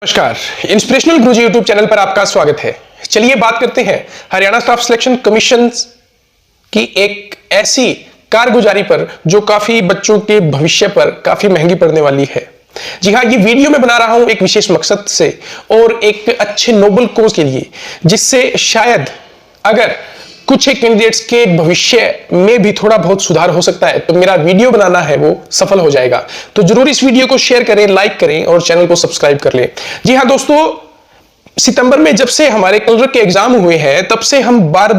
नमस्कार, इंस्पिरेशनल गुरुजी YouTube channel पर आपका स्वागत है। चलिए बात करते हैं हरियाणा स्टाफ सिलेक्शन कमीशन की एक ऐसी कारगुजारी पर जो काफी बच्चों के भविष्य पर काफी महंगी पड़ने वाली है। जी हाँ, ये वीडियो मैं बना रहा हूं एक विशेष मकसद से और एक अच्छे नोबल कोज के लिए, जिससे शायद अगर कुछ एक कैंडिडेट्स के भविष्य में भी थोड़ा बहुत सुधार हो सकता है तो मेरा वीडियो बनाना है वो सफल हो जाएगा। तो जरूर इस वीडियो को शेयर करें, लाइक करें और चैनल को सब्सक्राइब कर लें। जी हाँ दोस्तों, सितंबर में जब से हमारे क्लर्क के एग्जाम हुए हैं तब से हम बार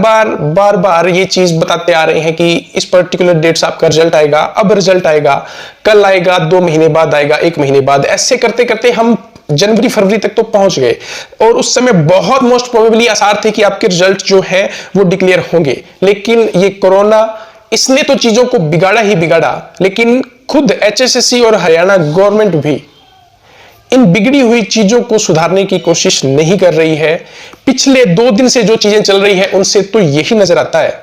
बार ये चीज बताते आ रहे हैं कि इस पर्टिकुलर डेट से आपका रिजल्ट आएगा, अब रिजल्ट आएगा, कल आएगा, 2 महीने बाद आएगा, 1 महीने बाद। ऐसे करते करते हम जनवरी फरवरी तक तो पहुंच गए और उस समय बहुत मोस्ट प्रोबेबली आसार थे कि आपके रिजल्ट जो है वो डिक्लेयर होंगे। लेकिन ये कोरोना, इसने तो चीजों को बिगाड़ा ही बिगाड़ा, लेकिन खुद एचएसएससी और हरियाणा गवर्नमेंट भी इन बिगड़ी हुई चीजों को सुधारने की कोशिश नहीं कर रही है। पिछले 2 दिन से जो चीजें चल रही है उनसे तो यही नजर आता है।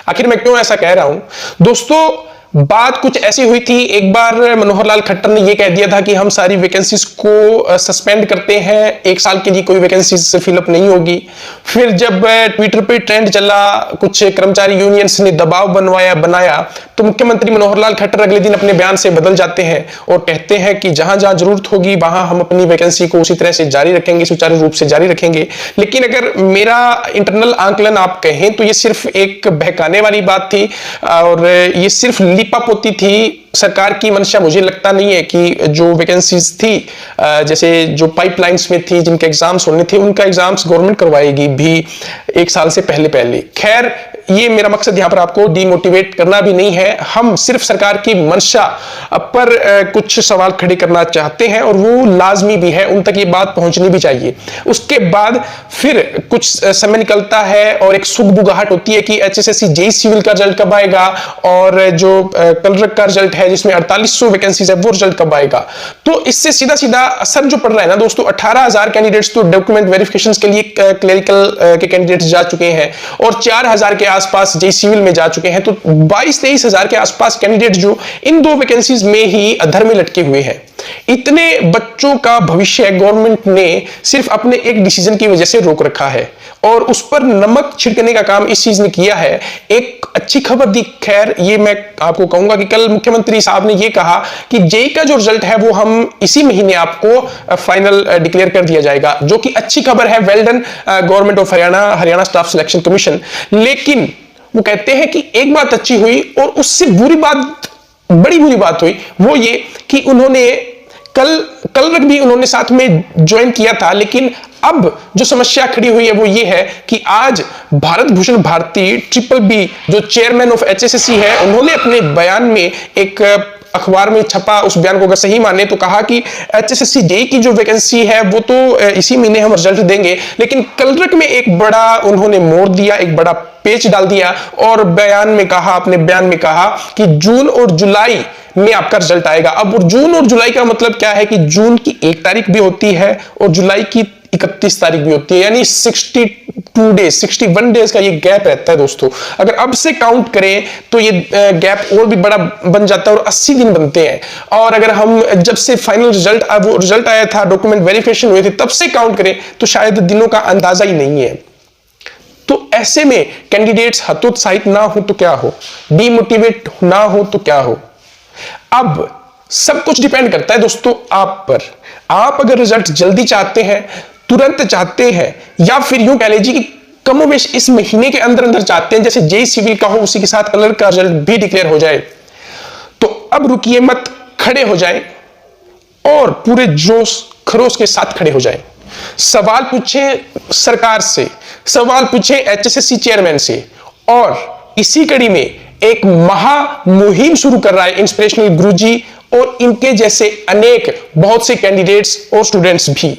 आखिर मैं क्यों ऐसा कह रहा हूं दोस्तों, बात कुछ ऐसी हुई थी। एक बार मनोहर लाल खट्टर ने यह कह दिया था कि हम सारी वैकेंसीज को सस्पेंड करते हैं, 1 साल के लिए कोई वैकेंसीज फिलअप नहीं होगी। फिर जब ट्विटर पे ट्रेंड चला, कुछ कर्मचारी यूनियंस ने दबाव बनाया तो मुख्यमंत्री मनोहर लाल खट्टर अगले दिन अपने बयान से बदल जाते हैं और कहते हैं कि जहां जहां जरूरत होगी वहां हम अपनी वैकेंसी को उसी तरह से जारी रखेंगे, सुचारू रूप से जारी रखेंगे। लेकिन अगर मेरा इंटरनल आंकलन आप कहें तो ये सिर्फ एक बहकाने वाली बात थी और ये सिर्फ लिपापोती थी। सरकार की मंशा मुझे लगता नहीं है कि जो वैकेंसीज थी, जैसे जो पाइपलाइंस में थी, जिनके एग्जाम्स होने थे, उनका एग्जाम्स गवर्नमेंट करवाएगी भी 1 साल से पहले। खैर, ये मेरा मकसद यहां पर आपको डिमोटिवेट करना भी नहीं है। हम सिर्फ सरकार की मंशा पर कुछ सवाल खड़े करना चाहते हैं और वो लाजमी भी है, उन तक ये बात पहुंचनी भी चाहिए। उसके बाद फिर कुछ समय निकलता है और एक सुगबुगाहट होती है कि एचएसएससी जेई सिविल का रिजल्ट कब आएगा और जो क्लर्क का रिजल्ट है जिसमें 4800 वैकेंसीज है वो रिजल्ट कब आएगा। तो इससे सीधा सीधा असर जो पड़ रहा है ना दोस्तों, 18,000 कैंडिडेट्स तो डॉक्यूमेंट वेरिफिकेशन के लिए क्लरिकल के कैंडिडेट्स जा चुके हैं और 4,000 के आसपास जेई सिविल में जा चुके हैं। तो 22-23,000 के आसपास कैंडिडेट जो इन 2 वैकेंसीज में ही अधर में लटके हुए हैं। इतने बच्चों का भविष्य गवर्नमेंट ने सिर्फ अपने एक डिसीजन की वजह से रोक रखा है और उस पर नमक छिड़कने का काम इस चीज ने किया है। एक अच्छी खबर दी, खैर ये मैं आपको कहूंगा कि कल मुख्यमंत्री साहब ने ये कहा कि जेई का जो रिजल्ट है वो हम इसी महीने आपको फाइनल डिक्लेयर कर दिया जाएगा, जो कि अच्छी खबर है। Well done government of Haryana staff selection commission. लेकिन वो कहते हैं कि एक बात अच्छी हुई और उससे बड़ी बुरी बात हुई, वो ये कि उन्होंने कल भी उन्होंने साथ में ज्वाइन किया था। लेकिन अब जो समस्या खड़ी हुई है वो ये है कि आज भारत भूषण भारती BBB जो चेयरमैन ऑफ एचएसएससी है, उन्होंने अपने बयान में एक अखबार में छपा उस बयान को अगर सही माने तो कहा कि एचएसएससी जेई की जो वैकेंसी है वो तो इसी महीने हम रिजल्ट देंगे। लेकिन क्लर्क में एक बड़ा उन्होंने मोड़ दिया, एक बड़ा पेच डाल दिया और अपने बयान में कहा कि जून और जुलाई में आपका रिजल्ट आएगा। अब जून और जुलाई का मतलब क्या है कि जून की 1 तारीख भी होती है और जुलाई की 31 तारीख भी होती है, यानी 61 डेज का ये गैप रहता है दोस्तों। अगर अब से काउंट करें तो ये गैप और भी बड़ा बन जाता है और 80 दिन बनते हैं। और अगर हम जब से फाइनल रिजल्ट आया था, डॉक्यूमेंट वेरिफिकेशन हुए थे, तब से काउंट करें तो शायद दिनों का अंदाजा ही नहीं है। तो ऐसे में कैंडिडेट्स हतोत्साहित ना हो तो क्या हो, डिमोटिवेट ना हो तो क्या हो। अब सब कुछ डिपेंड करता है दोस्तों आप पर। आप अगर रिजल्ट जल्दी चाहते हैं, तुरंत चाहते हैं, या फिर यूं कह लीजिए कि कमोबेश इस महीने के अंदर चाहते हैं, जैसे जेई सिविल का हो उसी के साथ क्लर्क का रिजल्ट भी डिक्लेयर हो जाए, तो अब रुकिए मत, खड़े हो जाए और पूरे जोश खरोश के साथ खड़े हो जाए। सवाल पूछे सरकार से, सवाल पूछे एचएसएससी चेयरमैन से, और इसी कड़ी में एक महा मुहिम शुरू कर रहा है इंस्पिरेशनल गुरुजी और इनके जैसे अनेक बहुत से कैंडिडेट्स और स्टूडेंट्स भी।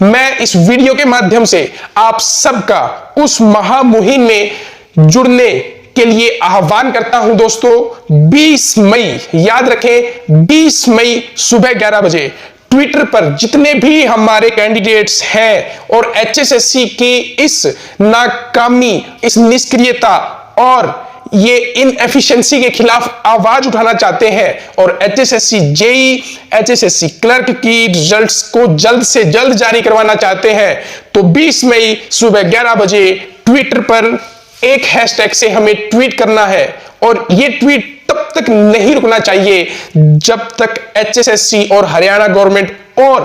मैं इस वीडियो के माध्यम से आप सबका उस महा मुहिम में जुड़ने के लिए आह्वान करता हूं दोस्तों। 20 मई, याद रखें, 20 मई सुबह 11 बजे ट्विटर पर जितने भी हमारे कैंडिडेट्स हैं और एचएसएससी की इस नाकामी, इस निष्क्रियता और ये इनएफिशिएंसी के खिलाफ आवाज उठाना चाहते हैं और एचएसएससी जेई, एचएसएससी क्लर्क की रिजल्ट्स को जल्द से जल्द जारी करवाना चाहते हैं, तो 20 मई सुबह 11 बजे ट्विटर पर एक हैशटैग से हमें ट्वीट करना है और ये ट्वीट तब तक नहीं रुकना चाहिए जब तक एचएसएससी और हरियाणा गवर्नमेंट और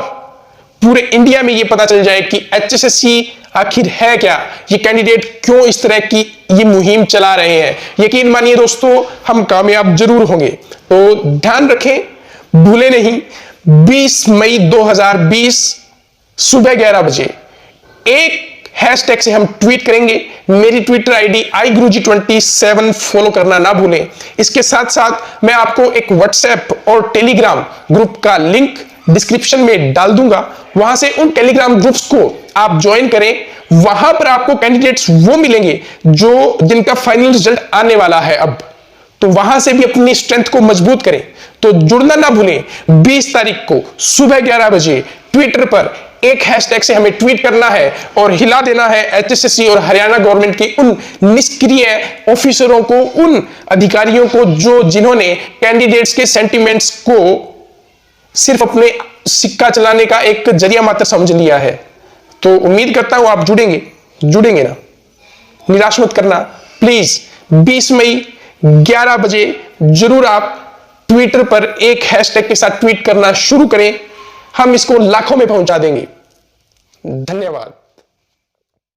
पूरे इंडिया में ये पता चल जाए कि एचएसएससी आखिर है क्या, ये कैंडिडेट क्यों इस तरह की ये मुहिम चला रहे हैं। यकीन मानिए दोस्तों, हम कामयाब जरूर होंगे। तो ध्यान रखें, भूले नहीं, 20 मई 2020 सुबह 11 बजे एक हैशटैग से हम ट्वीट करेंगे। मेरी ट्विटर आईडी iGuruji27 फॉलो करना ना भूलें। इसके साथ साथ मैं आपको एक व्हाट्सएप और टेलीग्राम ग्रुप का लिंक डिस्क्रिप्शन में डाल दूंगा, वहां से उन टेलीग्राम ग्रुप्स को आप ज्वाइन करें। वहां पर आपको कैंडिडेट्स वो मिलेंगे जो जिनका फाइनल रिजल्ट आने वाला है अब, तो वहां से भी अपनी स्ट्रेंथ को मजबूत करें। तो जुड़ना ना भूलें, 20 तारीख को सुबह 11 बजे ट्विटर पर एक हैशटैग से हमें ट्वीट करना है और हिला देना है एचएसएससी और हरियाणा गवर्नमेंट के उन निष्क्रिय ऑफिसरों को, उन अधिकारियों को जिन्होंने कैंडिडेट्स के सेंटिमेंट्स को सिर्फ अपने सिक्का चलाने का एक जरिया मात्र समझ लिया है। तो उम्मीद करता हूं आप जुड़ेंगे ना, निराश मत करना प्लीज। 20 मई 11 बजे जरूर आप ट्विटर पर एक हैशटैग के साथ ट्वीट करना शुरू करें, हम इसको लाखों में पहुंचा देंगे। धन्यवाद।